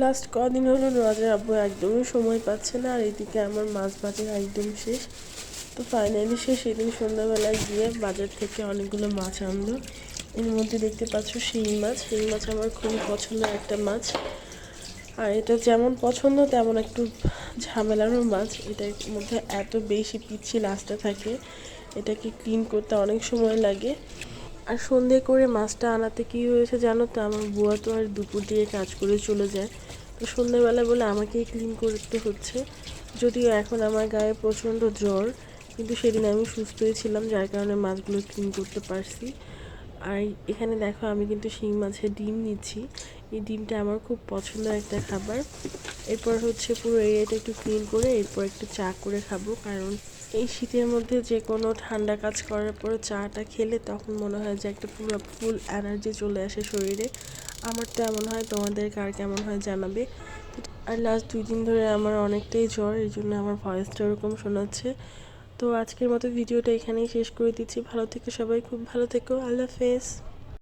Last কদিন হলো রাজের আব্বু একদমই সময় পাচ্ছে না, আর এদিকে আমার মাছ বাজার একদম শেষ। তো ফাইনালি সে সেদিন সন্ধ্যাবেলায় গিয়ে বাজার থেকে অনেকগুলো মাছ আনলো। এর মধ্যে দেখতে পাচ্ছ শিঙি মাছ। শিঙি মাছ আমার খুবই পছন্দের একটা মাছ, আর এটা যেমন পছন্দ তেমন একটু ঝামেলারও মাছ। এটার মধ্যে এত বেশি পিচ্ছিল আঁশটা থাকে, এটাকে ক্লিন করতে অনেক সময় লাগে। আর সন্ধে করে মাছটা আনাতে কী হয়েছে জানো তো, আমার বুয়া তো আর দুপুর দিয়ে কাজ করে চলে যায়, তো সন্ধ্যেবেলা বলে আমাকেই ক্লিন করতে হচ্ছে। যদিও এখন আমার গায়ে প্রচণ্ড জ্বর, কিন্তু সেদিন আমি সুস্থই ছিলাম, যার কারণে মাছগুলো ক্লিন করতে পারছি। আর এখানে দেখো আমি কিন্তু শিং মাছের ডিম নিচ্ছি। এই ডিমটা আমার খুব পছন্দের একটা খাবার। এরপর হচ্ছে পুরো এরিয়াটা একটু ক্লিন করে এরপর একটু চা করে খাবো, কারণ এই শীতের মধ্যে যে কোনো ঠান্ডা কাজ করার পর চাটা খেলে তখন মনে হয় যে একটা পুরো ফুল এনার্জি চলে আসে শরীরে। আমার তো এমন হয়, তোমাদের কার কেমন হয় জানাবে। আর লাস্ট 2 দিন ধরে আমার অনেকটাই জ্বর, এই জন্য আমার ভয়েসটা ওরকম শোনাচ্ছে। তো আজকের মতো ভিডিওটা এখানেই শেষ করে দিচ্ছি। ভালো থেকো সবাই, খুব ভালো থেকো, আল্লাহ হাফেজ।